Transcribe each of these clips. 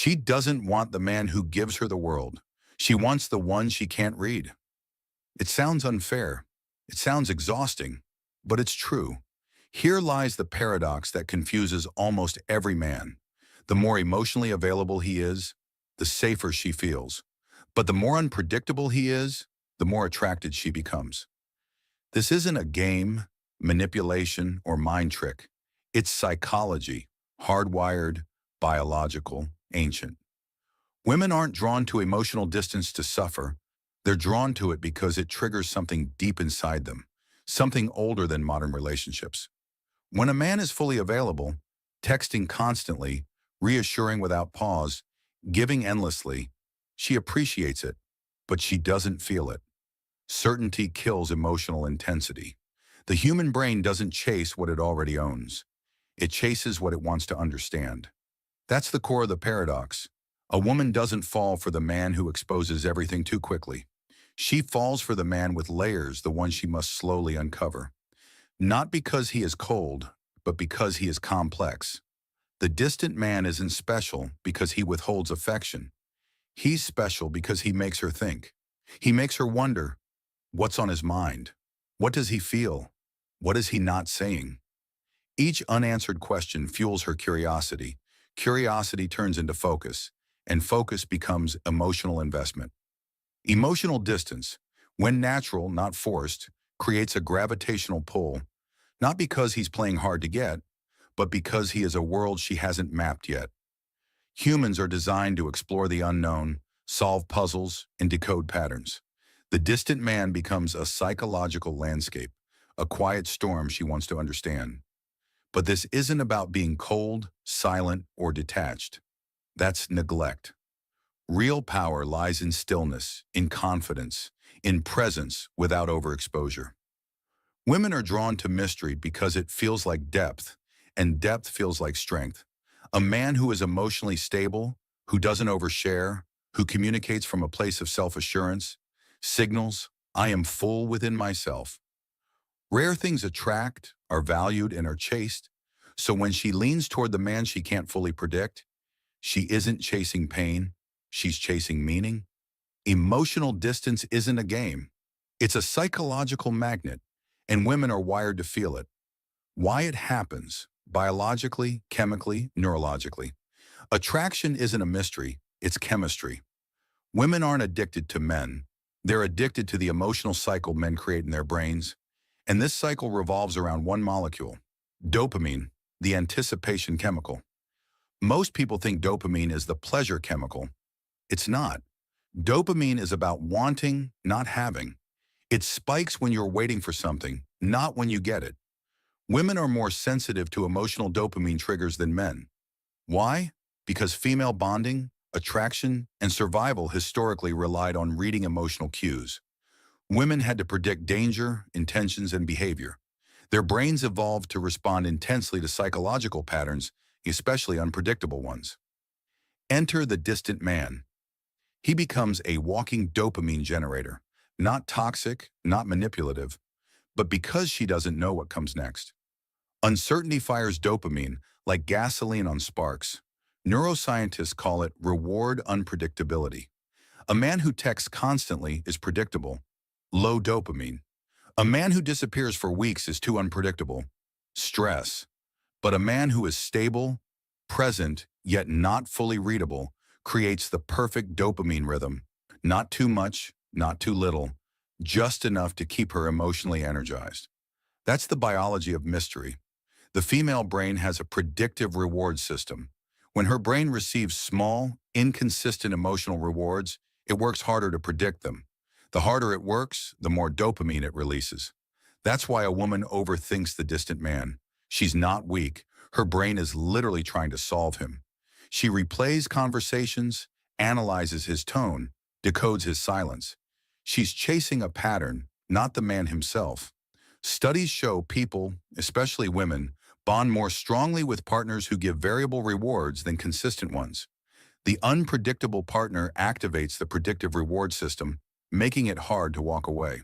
She doesn't want the man who gives her the world. She wants the one she can't read. It sounds unfair. It sounds exhausting, but it's true. Here lies the paradox that confuses almost every man. The more emotionally available he is, the safer she feels. But the more unpredictable he is, the more attracted she becomes. This isn't a game, manipulation, or mind trick. It's psychology, hardwired, biological, ancient. Women aren't drawn to emotional distance to suffer. They're drawn to it because it triggers something deep inside them, something older than modern relationships. When a man is fully available, texting constantly, reassuring without pause, giving endlessly, she appreciates it, but she doesn't feel it. Certainty kills emotional intensity. The human brain doesn't chase what it already owns. It chases what it wants to understand. That's the core of the paradox. A woman doesn't fall for the man who exposes everything too quickly. She falls for the man with layers, the one she must slowly uncover. Not because he is cold, but because he is complex. The distant man isn't special because he withholds affection. He's special because he makes her think. He makes her wonder, what's on his mind? What does he feel? What is he not saying? Each unanswered question fuels her curiosity. Curiosity turns into focus, and focus becomes emotional investment. Emotional distance, when natural, not forced, creates a gravitational pull, not because he's playing hard to get, but because he is a world she hasn't mapped yet. Humans are designed to explore the unknown, solve puzzles, and decode patterns. The distant man becomes a psychological landscape, a quiet storm she wants to understand. But this isn't about being cold, silent, or detached. That's neglect. Real power lies in stillness, in confidence, in presence without overexposure. Women are drawn to mystery because it feels like depth, and depth feels like strength. A man who is emotionally stable, who doesn't overshare, who communicates from a place of self-assurance, signals, I am full within myself. Rare things attract, are valued, and are chased. So when she leans toward the man she can't fully predict, she isn't chasing pain, she's chasing meaning. Emotional distance isn't a game. It's a psychological magnet, and women are wired to feel it. Why it happens, biologically, chemically, neurologically. Attraction isn't a mystery, it's chemistry. Women aren't addicted to men. They're addicted to the emotional cycle men create in their brains. And this cycle revolves around one molecule, dopamine, the anticipation chemical. Most people think dopamine is the pleasure chemical. It's not. Dopamine is about wanting, not having. It spikes when you're waiting for something, not when you get it. Women are more sensitive to emotional dopamine triggers than men. Why? Because female bonding, attraction, and survival historically relied on reading emotional cues. Women had to predict danger, intentions, and behavior. Their brains evolved to respond intensely to psychological patterns, especially unpredictable ones. Enter the distant man. He becomes a walking dopamine generator, not toxic, not manipulative, but because she doesn't know what comes next. Uncertainty fires dopamine like gasoline on sparks. Neuroscientists call it reward unpredictability. A man who texts constantly is predictable, low dopamine. A man who disappears for weeks is too unpredictable, stress. But a man who is stable, present, yet not fully readable, creates the perfect dopamine rhythm. Not too much, not too little, just enough to keep her emotionally energized. That's the biology of mystery. The female brain has a predictive reward system. When her brain receives small, inconsistent emotional rewards, it works harder to predict them. The harder it works, the more dopamine it releases. That's why a woman overthinks the distant man. She's not weak. Her brain is literally trying to solve him. She replays conversations, analyzes his tone, decodes his silence. She's chasing a pattern, not the man himself. Studies show people, especially women, bond more strongly with partners who give variable rewards than consistent ones. The unpredictable partner activates the predictive reward system, making it hard to walk away.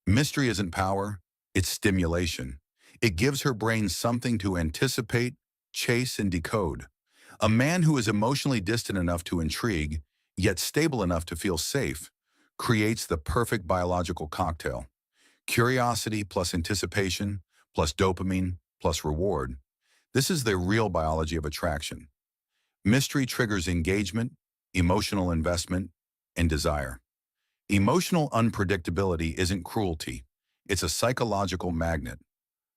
Mystery isn't power, it's stimulation. It gives her brain something to anticipate, chase, and decode. A man who is emotionally distant enough to intrigue, yet stable enough to feel safe, creates the perfect biological cocktail. Curiosity plus anticipation, plus dopamine, plus reward. This is the real biology of attraction. Mystery triggers engagement, emotional investment, and desire. Emotional unpredictability isn't cruelty. It's a psychological magnet.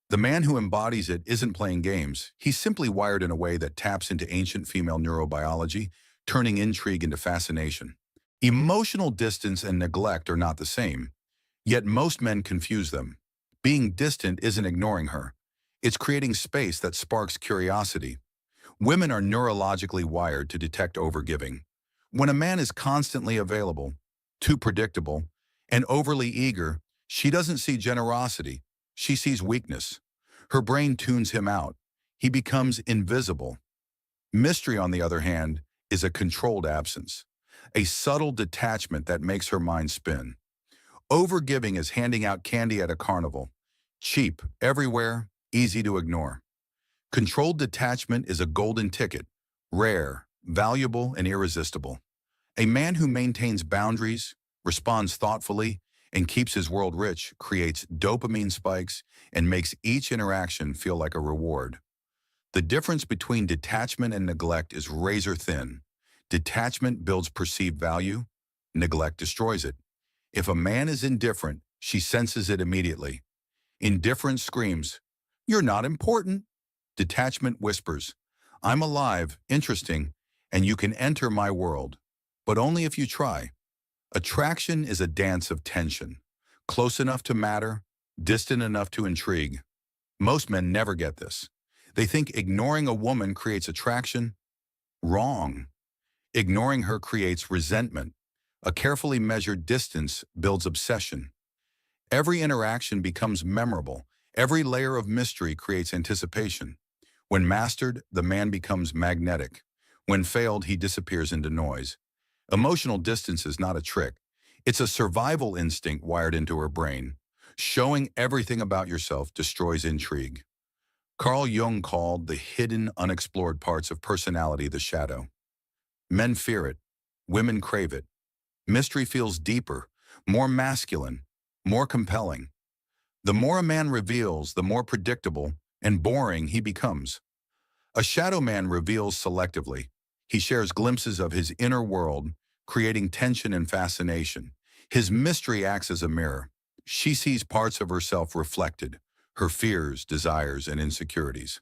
The man who embodies it isn't playing games. He's simply wired in a way that taps into ancient female neurobiology, turning intrigue into fascination. Emotional distance and neglect are not the same, yet most men confuse them. Being distant isn't ignoring her. It's creating space that sparks curiosity. Women are neurologically wired to detect overgiving. When a man is constantly available, too predictable, and overly eager, she doesn't see generosity. She sees weakness. Her brain tunes him out. He becomes invisible. Mystery, on the other hand, is a controlled absence, a subtle detachment that makes her mind spin. Overgiving is handing out candy at a carnival. Cheap, everywhere, easy to ignore. Controlled detachment is a golden ticket, rare, valuable, and irresistible. A man who maintains boundaries, responds thoughtfully, and keeps his world rich creates dopamine spikes and makes each interaction feel like a reward. The difference between detachment and neglect is razor thin. Detachment builds perceived value, neglect destroys it. If a man is indifferent, she senses it immediately. Indifference screams, "You're not important." Detachment whispers, "I'm alive, interesting, and you can enter my world, but only if you try." Attraction is a dance of tension, close enough to matter, distant enough to intrigue. Most men never get this. They think ignoring a woman creates attraction. Wrong. Ignoring her creates resentment. A carefully measured distance builds obsession. Every interaction becomes memorable. Every layer of mystery creates anticipation. When mastered, the man becomes magnetic. When failed, he disappears into noise. Emotional distance is not a trick. It's a survival instinct wired into her brain. Showing everything about yourself destroys intrigue. Carl Jung called the hidden, unexplored parts of personality the shadow. Men fear it. Women crave it. Mystery feels deeper, more masculine, more compelling. The more a man reveals, the more predictable and boring he becomes. A shadow man reveals selectively. He shares glimpses of his inner world, creating tension and fascination. His mystery acts as a mirror. She sees parts of herself reflected, her fears, desires, and insecurities.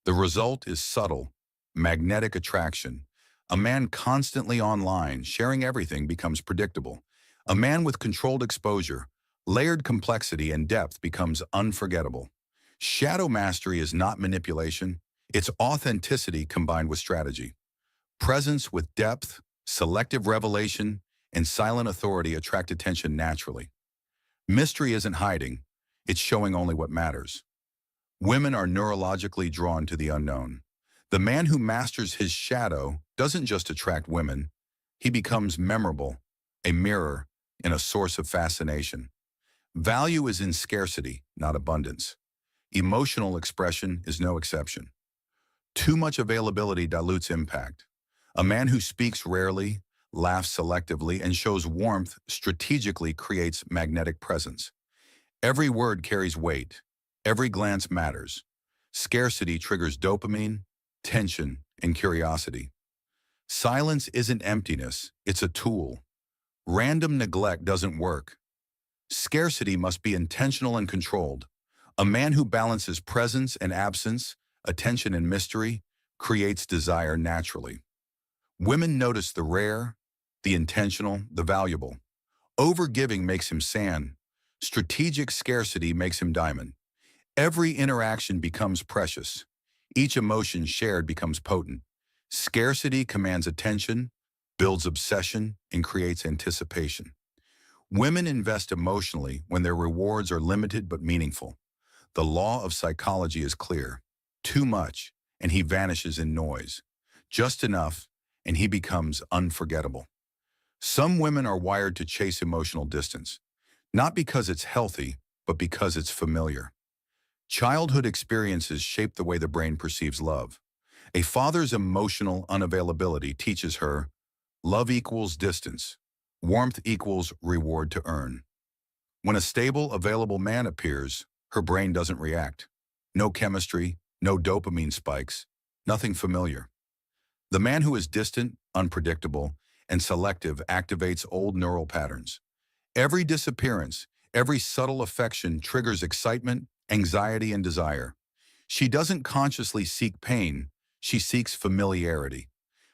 The result is subtle, magnetic attraction. A man constantly online, sharing everything, becomes predictable. A man with controlled exposure, layered complexity, and depth becomes unforgettable. Shadow mastery is not manipulation. It's authenticity combined with strategy. Presence with depth, selective revelation, and silent authority attract attention naturally. Mystery isn't hiding. It's showing only what matters. Women are neurologically drawn to the unknown. The man who masters his shadow doesn't just attract women. He becomes memorable, a mirror, and a source of fascination. Value is in scarcity, not abundance. Emotional expression is no exception. Too much availability dilutes impact. A man who speaks rarely, laughs selectively, and shows warmth strategically creates magnetic presence. Every word carries weight. Every glance matters. Scarcity triggers dopamine, tension, and curiosity. Silence isn't emptiness, it's a tool. Random neglect doesn't work. Scarcity must be intentional and controlled. A man who balances presence and absence, attention and mystery, creates desire naturally. Women notice the rare, the intentional, the valuable. Overgiving makes him sand. Strategic scarcity makes him diamond. Every interaction becomes precious. Each emotion shared becomes potent. Scarcity commands attention, builds obsession, and creates anticipation. Women invest emotionally when their rewards are limited but meaningful. The law of psychology is clear. Too much, and he vanishes in noise. Just enough, and he becomes unforgettable. Some women are wired to chase emotional distance, not because it's healthy, but because it's familiar. Childhood experiences shape the way the brain perceives love. A father's emotional unavailability teaches her love equals distance, warmth equals reward to earn. When a stable, available man appears, her brain doesn't react. No chemistry, no dopamine spikes, nothing familiar. The man who is distant, unpredictable, and selective activates old neural patterns. Every disappearance, every subtle affection triggers excitement, anxiety, and desire. She doesn't consciously seek pain, she seeks familiarity.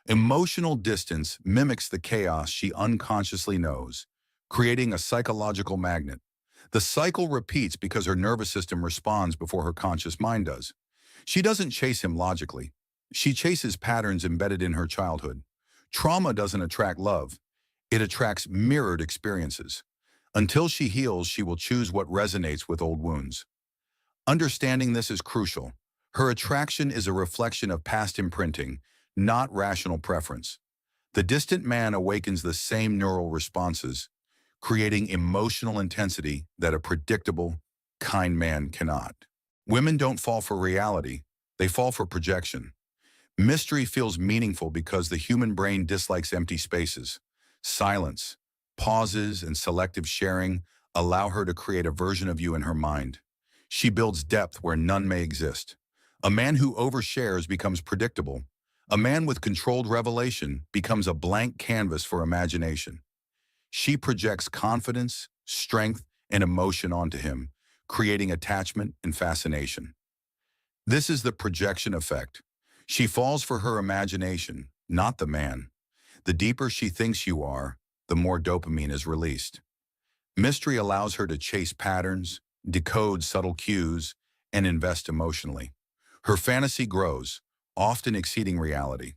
Emotional distance mimics the chaos she unconsciously knows, creating a psychological magnet. The cycle repeats because her nervous system responds before her conscious mind does. She doesn't chase him logically. She chases patterns embedded in her childhood. Trauma doesn't attract love. It attracts mirrored experiences. Until she heals, she will choose what resonates with old wounds. Understanding this is crucial. Her attraction is a reflection of past imprinting, not rational preference. The distant man awakens the same neural responses, creating emotional intensity that a predictable, kind man cannot. Women don't fall for reality, they fall for projection. Mystery feels meaningful because the human brain dislikes empty spaces. Silence, pauses, and selective sharing allow her to create a version of you in her mind. She builds depth where none may exist. A man who overshares becomes predictable. A man with controlled revelation becomes a blank canvas for imagination. She projects confidence, strength, and emotion onto him, creating attachment and fascination. This is the projection effect. She falls for her imagination, not the man. The deeper she thinks you are, the more dopamine is released. Mystery allows her to chase patterns, decode subtle cues, and invest emotionally. Her fantasy grows, often exceeding reality.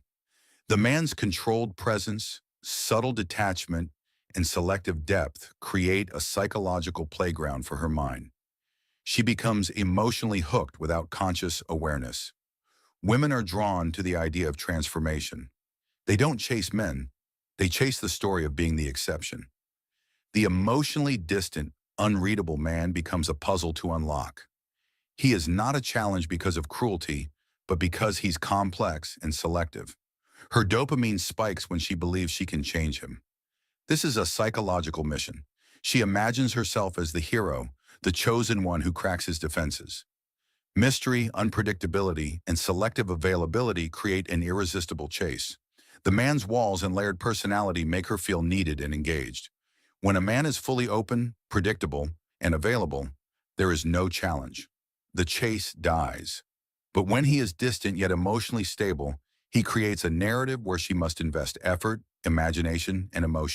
The man's controlled presence, subtle detachment, and selective depth create a psychological playground for her mind. She becomes emotionally hooked without conscious awareness. Women are drawn to the idea of transformation. They don't chase men, they chase the story of being the exception. The emotionally distant, unreadable man becomes a puzzle to unlock. He is not a challenge because of cruelty, but because he's complex and selective. Her dopamine spikes when she believes she can change him. This is a psychological mission. She imagines herself as the hero, the chosen one who cracks his defenses. Mystery, unpredictability, and selective availability create an irresistible chase. The man's walls and layered personality make her feel needed and engaged. When a man is fully open, predictable, and available, there is no challenge. The chase dies. But when he is distant yet emotionally stable, he creates a narrative where she must invest effort, imagination, and emotion.